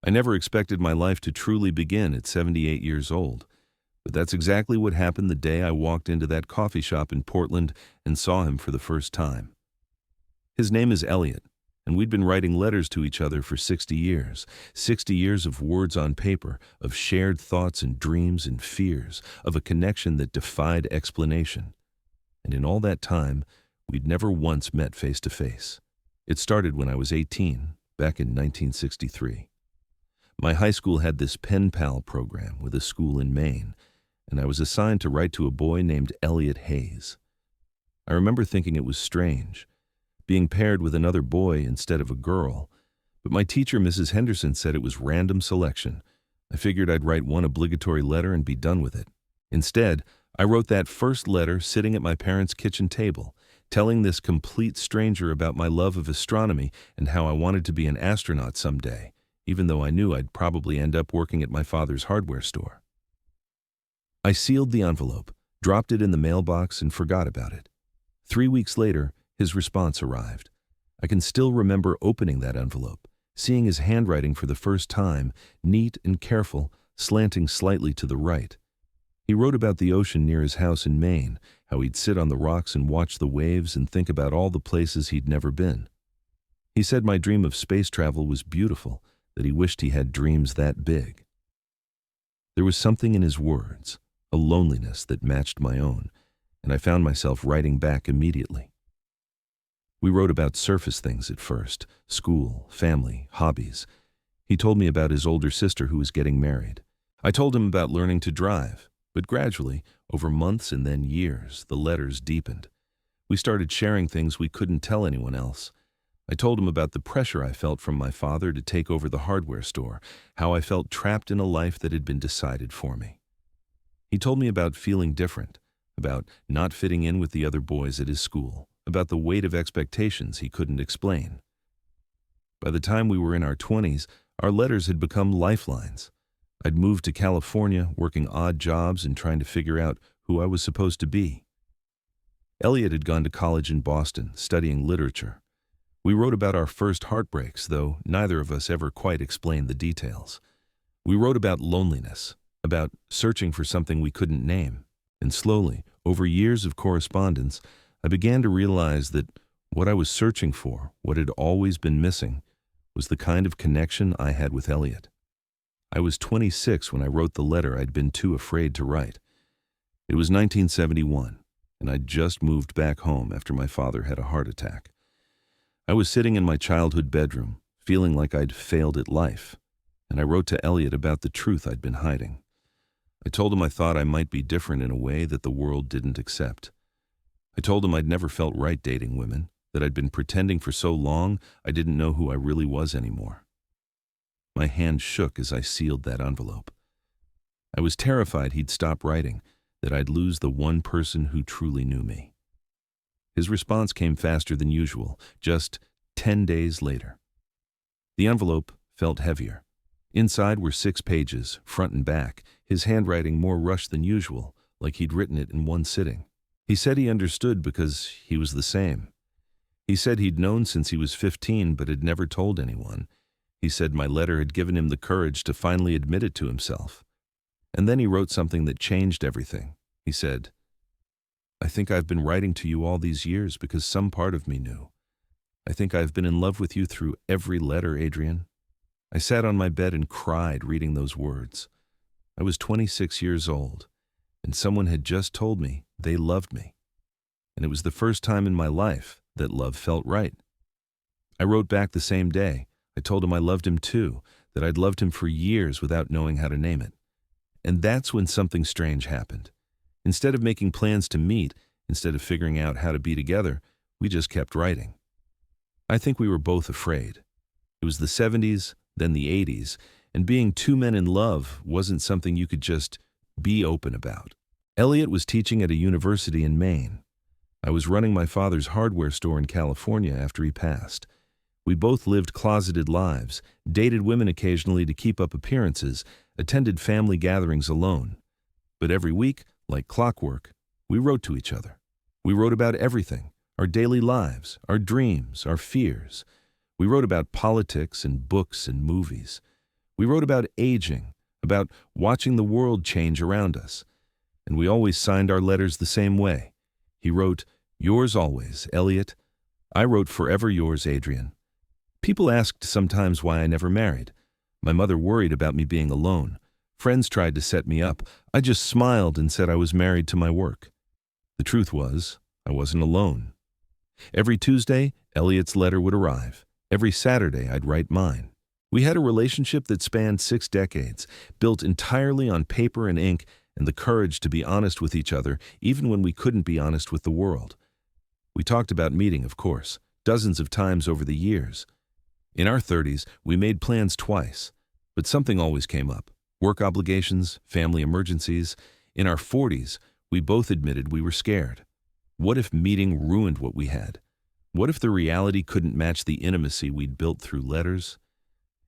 I never expected my life to truly begin at 78 years old, but that's exactly what happened the day I walked into that coffee shop in Portland and saw him for the first time. His name is Elliot, and we'd been writing letters to each other for 60 years. 60 years of words on paper, of shared thoughts and dreams and fears, of a connection that defied explanation. And in all that time, we'd never once met face to face. It started when I was 18, back in 1963. My high school had this pen pal program with a school in Maine, and I was assigned to write to a boy named Elliot Hayes. I remember thinking it was strange, being paired with another boy instead of a girl, but my teacher, Mrs. Henderson, said it was random selection. I figured I'd write one obligatory letter and be done with it. Instead, I wrote that first letter sitting at my parents' kitchen table, telling this complete stranger about my love of astronomy and how I wanted to be an astronaut someday, even though I knew I'd probably end up working at my father's hardware store. I sealed the envelope, dropped it in the mailbox, and forgot about it. 3 weeks later, his response arrived. I can still remember opening that envelope, seeing his handwriting for the first time, neat and careful, slanting slightly to the right. He wrote about the ocean near his house in Maine, how he'd sit on the rocks and watch the waves and think about all the places he'd never been. He said my dream of space travel was beautiful, that he wished he had dreams that big. There was something in his words, a loneliness that matched my own, and I found myself writing back immediately. We wrote about surface things at first, school, family, hobbies. He told me about his older sister who was getting married. I told him about learning to drive, but gradually, over months and then years, the letters deepened. We started sharing things we couldn't tell anyone else. I told him about the pressure I felt from my father to take over the hardware store, how I felt trapped in a life that had been decided for me. He told me about feeling different, about not fitting in with the other boys at his school, about the weight of expectations he couldn't explain. By the time we were in our 20s, our letters had become lifelines. I'd moved to California, working odd jobs and trying to figure out who I was supposed to be. Elliot had gone to college in Boston, studying literature. We wrote about our first heartbreaks, though neither of us ever quite explained the details. We wrote about loneliness, about searching for something we couldn't name. And slowly, over years of correspondence, I began to realize that what I was searching for, what had always been missing, was the kind of connection I had with Elliot. I was 26 when I wrote the letter I'd been too afraid to write. It was 1971, and I'd just moved back home after my father had a heart attack. I was sitting in my childhood bedroom, feeling like I'd failed at life, and I wrote to Elliot about the truth I'd been hiding. I told him I thought I might be different in a way that the world didn't accept. I told him I'd never felt right dating women, that I'd been pretending for so long I didn't know who I really was anymore. My hand shook as I sealed that envelope. I was terrified he'd stop writing, that I'd lose the one person who truly knew me. His response came faster than usual, just 10 days later. The envelope felt heavier. Inside were 6 pages, front and back, his handwriting more rushed than usual, like he'd written it in one sitting. He said he understood because he was the same. He said he'd known since he was 15 but had never told anyone. He said my letter had given him the courage to finally admit it to himself. And then he wrote something that changed everything. He said, "I think I've been writing to you all these years because some part of me knew. I think I've been in love with you through every letter, Adrian." I sat on my bed and cried reading those words. I was 26 years old, and someone had just told me they loved me. And it was the first time in my life that love felt right. I wrote back the same day. I told him I loved him too, that I'd loved him for years without knowing how to name it. And that's when something strange happened. Instead of making plans to meet, instead of figuring out how to be together, we just kept writing. I think we were both afraid. It was the 70s, then the 80s, and being two men in love wasn't something you could just be open about. Elliot was teaching at a university in Maine. I was running my father's hardware store in California after he passed. We both lived closeted lives, dated women occasionally to keep up appearances, attended family gatherings alone. But every week, like clockwork, we wrote to each other. We wrote about everything, our daily lives, our dreams, our fears. We wrote about politics and books and movies. We wrote about aging, about watching the world change around us, and we always signed our letters the same way. He wrote, "Yours always, Elliot." I wrote, "Forever yours, Adrian." People asked sometimes why I never married. My mother worried about me being alone. Friends tried to set me up. I just smiled and said I was married to my work. The truth was, I wasn't alone. Every Tuesday, Elliot's letter would arrive. Every Saturday, I'd write mine. We had a relationship that spanned 6 decades, built entirely on paper and ink and the courage to be honest with each other, even when we couldn't be honest with the world. We talked about meeting, of course, dozens of times over the years. In our 30s, we made plans twice, but something always came up. Work obligations, family emergencies. In our 40s, we both admitted we were scared. What if meeting ruined what we had? What if the reality couldn't match the intimacy we'd built through letters?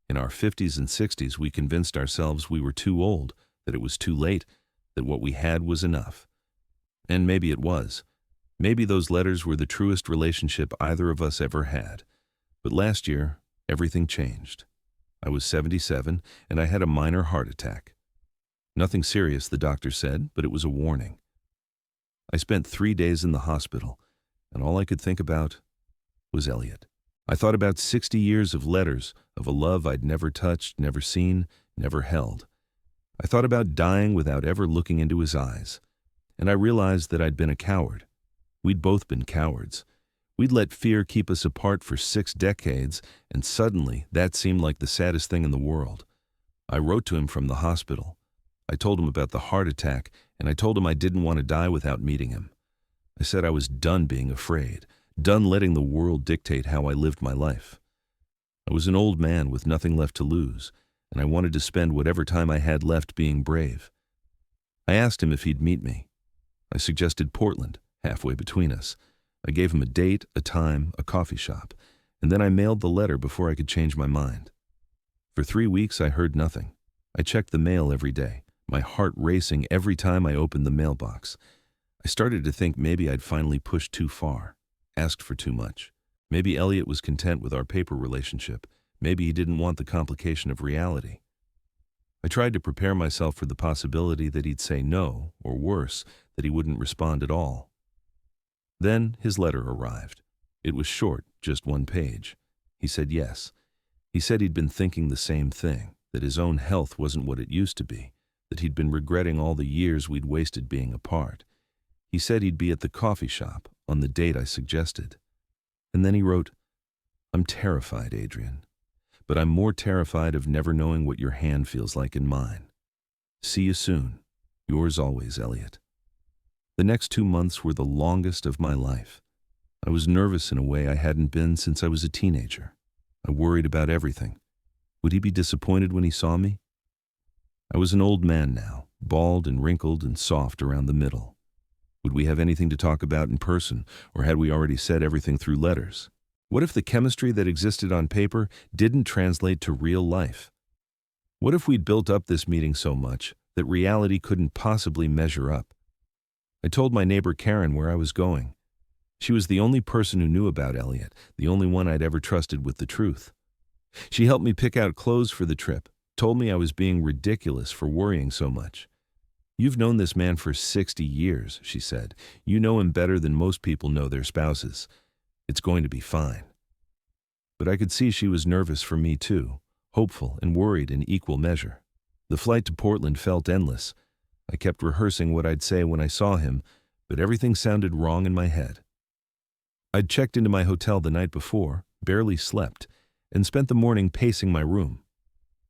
In our 50s and 60s, we convinced ourselves we were too old, that it was too late, that what we had was enough. And maybe it was. Maybe those letters were the truest relationship either of us ever had. But last year, everything changed. I was 77, and I had a minor heart attack. Nothing serious, the doctor said, but it was a warning. I spent 3 days in the hospital, and all I could think about was Elliot. I thought about 60 years of letters, of a love I'd never touched, never seen, never held. I thought about dying without ever looking into his eyes, and I realized that I'd been a coward. We'd both been cowards. We'd let fear keep us apart for 6 decades, and suddenly that seemed like the saddest thing in the world. I wrote to him from the hospital. I told him about the heart attack, and I told him I didn't want to die without meeting him. I said I was done being afraid, done letting the world dictate how I lived my life. I was an old man with nothing left to lose, and I wanted to spend whatever time I had left being brave. I asked him if he'd meet me. I suggested Portland, halfway between us. I gave him a date, a time, a coffee shop, and then I mailed the letter before I could change my mind. For 3 weeks, I heard nothing. I checked the mail every day, my heart racing every time I opened the mailbox. I started to think maybe I'd finally pushed too far, asked for too much. Maybe Elliot was content with our paper relationship. Maybe he didn't want the complication of reality. I tried to prepare myself for the possibility that he'd say no, or worse, that he wouldn't respond at all. Then his letter arrived. It was short, just 1 page. He said yes. He said he'd been thinking the same thing, that his own health wasn't what it used to be, that he'd been regretting all the years we'd wasted being apart. He said he'd be at the coffee shop on the date I suggested. And then he wrote, "I'm terrified, Adrian, but I'm more terrified of never knowing what your hand feels like in mine. See you soon. Yours always, Elliot." The next 2 months were the longest of my life. I was nervous in a way I hadn't been since I was a teenager. I worried about everything. Would he be disappointed when he saw me? I was an old man now, bald and wrinkled and soft around the middle. Would we have anything to talk about in person, or had we already said everything through letters? What if the chemistry that existed on paper didn't translate to real life? What if we'd built up this meeting so much that reality couldn't possibly measure up? I told my neighbor Karen where I was going. She was the only person who knew about Elliot, the only one I'd ever trusted with the truth. She helped me pick out clothes for the trip, told me I was being ridiculous for worrying so much. "You've known this man for 60 years, she said. "You know him better than most people know their spouses. It's going to be fine." But I could see she was nervous for me too, hopeful and worried in equal measure. The flight to Portland felt endless. I kept rehearsing what I'd say when I saw him, but everything sounded wrong in my head. I'd checked into my hotel the night before, barely slept, and spent the morning pacing my room.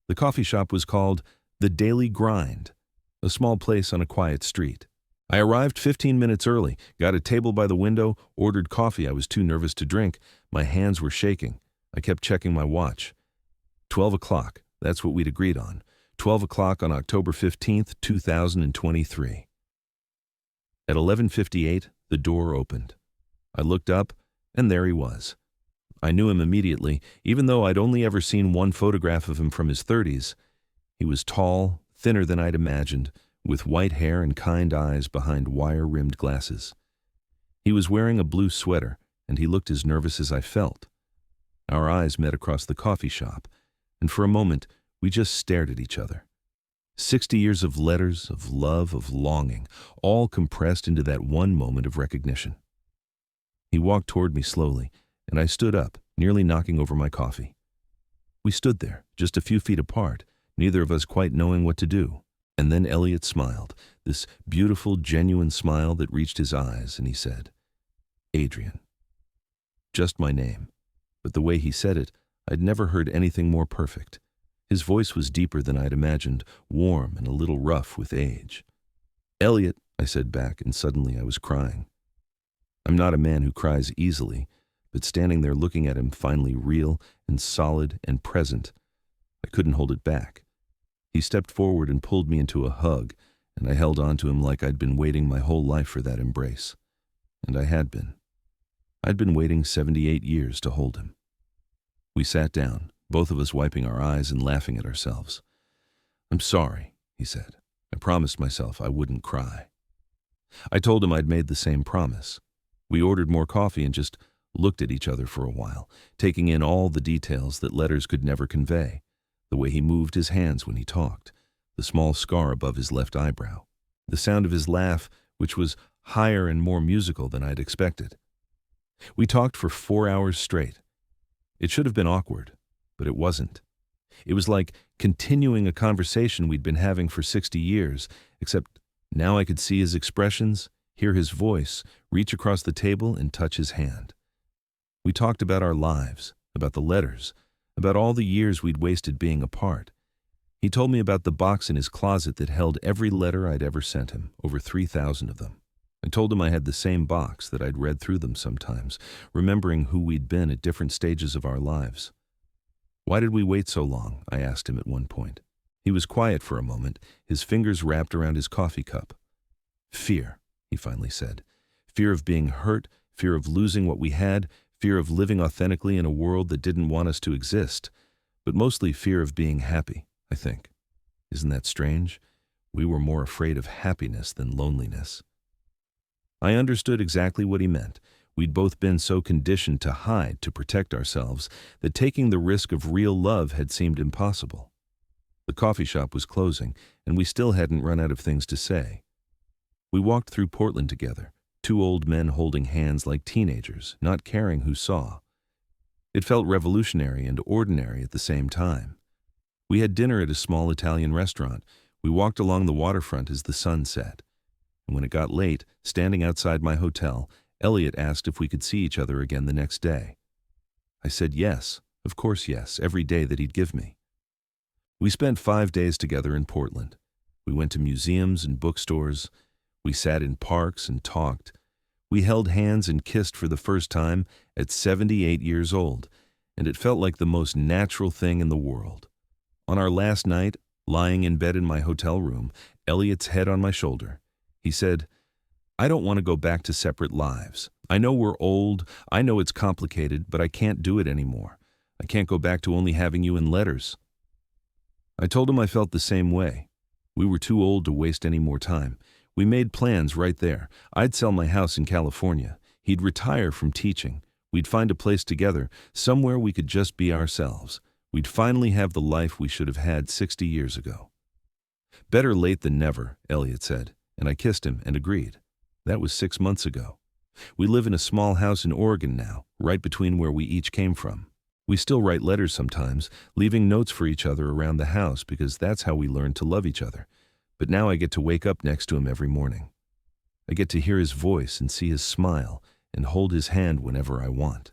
The coffee shop was called The Daily Grind, a small place on a quiet street. I arrived 15 minutes early, got a table by the window, ordered coffee I was too nervous to drink. My hands were shaking. I kept checking my watch. 12 o'clock, that's what we'd agreed on. 12 o'clock on October 15th, 2023. At 11:58, the door opened. I looked up, and there he was. I knew him immediately, even though I'd only ever seen one photograph of him from his 30s. He was tall, thinner than I'd imagined, with white hair and kind eyes behind wire-rimmed glasses. He was wearing a blue sweater, and he looked as nervous as I felt. Our eyes met across the coffee shop, and for a moment We just stared at each other. 60 years of letters, of love, of longing, all compressed into that one moment of recognition. He walked toward me slowly, and I stood up, nearly knocking over my coffee. We stood there, just a few feet apart, neither of us quite knowing what to do. And then Elliot smiled, this beautiful, genuine smile that reached his eyes, and he said, "Adrian." Just my name. But the way he said it, I'd never heard anything more perfect. His voice was deeper than I'd imagined, warm and a little rough with age. "Elliot," I said back, and suddenly I was crying. I'm not a man who cries easily, but standing there looking at him finally real and solid and present, I couldn't hold it back. He stepped forward and pulled me into a hug, and I held on to him like I'd been waiting my whole life for that embrace. And I had been. I'd been waiting 78 years to hold him. We sat down, both of us wiping our eyes and laughing at ourselves. "I'm sorry," he said. "I promised myself I wouldn't cry." I told him I'd made the same promise. We ordered more coffee and just looked at each other for a while, taking in all the details that letters could never convey. The way he moved his hands when he talked, the small scar above his left eyebrow, the sound of his laugh, which was higher and more musical than I'd expected. We talked for 4 hours straight. It should have been awkward, but it wasn't. It was like continuing a conversation we'd been having for 60 years, except now I could see his expressions, hear his voice, reach across the table and touch his hand. We talked about our lives, about the letters, about all the years we'd wasted being apart. He told me about the box in his closet that held every letter I'd ever sent him, over 3,000 of them. I told him I had the same box, that I'd read through them sometimes, remembering who we'd been at different stages of our lives. "Why did we wait so long?" I asked him at one point. He was quiet for a moment, his fingers wrapped around his coffee cup. "Fear," he finally said. "Fear of being hurt, fear of losing what we had, fear of living authentically in a world that didn't want us to exist, but mostly fear of being happy, I think. Isn't that strange? We were more afraid of happiness than loneliness." I understood exactly what he meant. We'd both been so conditioned to hide, to protect ourselves, that taking the risk of real love had seemed impossible. The coffee shop was closing, and we still hadn't run out of things to say. We walked through Portland together, two old men holding hands like teenagers, not caring who saw. It felt revolutionary and ordinary at the same time. We had dinner at a small Italian restaurant. We walked along the waterfront as the sun set. And when it got late, standing outside my hotel, Elliot asked if we could see each other again the next day. I said yes, of course yes, every day that he'd give me. We spent 5 days together in Portland. We went to museums and bookstores. We sat in parks and talked. We held hands and kissed for the first time at 78 years old, and it felt like the most natural thing in the world. On our last night, lying in bed in my hotel room, Elliot's head on my shoulder, he said, "I don't want to go back to separate lives. I know we're old, I know it's complicated, but I can't do it anymore. I can't go back to only having you in letters." I told him I felt the same way. We were too old to waste any more time. We made plans right there. I'd sell my house in California. He'd retire from teaching. We'd find a place together, somewhere we could just be ourselves. We'd finally have the life we should have had 60 years ago. "Better late than never," Elliot said, and I kissed him and agreed. That was 6 months ago. We live in a small house in Oregon now, right between where we each came from. We still write letters sometimes, leaving notes for each other around the house because that's how we learned to love each other. But now I get to wake up next to him every morning. I get to hear his voice and see his smile and hold his hand whenever I want.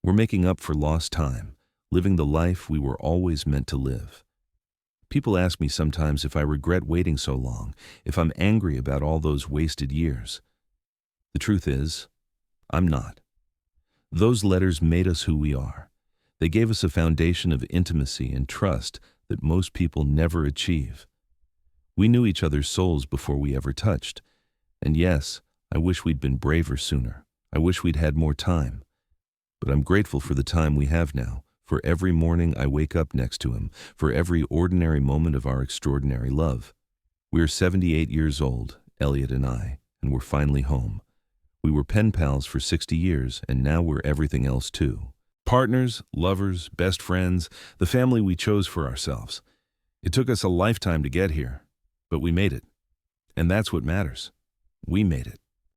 We're making up for lost time, living the life we were always meant to live. People ask me sometimes if I regret waiting so long, if I'm angry about all those wasted years. The truth is, I'm not. Those letters made us who we are. They gave us a foundation of intimacy and trust that most people never achieve. We knew each other's souls before we ever touched. And yes, I wish we'd been braver sooner. I wish we'd had more time. But I'm grateful for the time we have now, for every morning I wake up next to him, for every ordinary moment of our extraordinary love. We're 78 years old, Elliot and I, and we're finally home. We were pen pals for 60 years, and now we're everything else too. Partners, lovers, best friends, the family we chose for ourselves. It took us a lifetime to get here, but we made it. And that's what matters. We made it.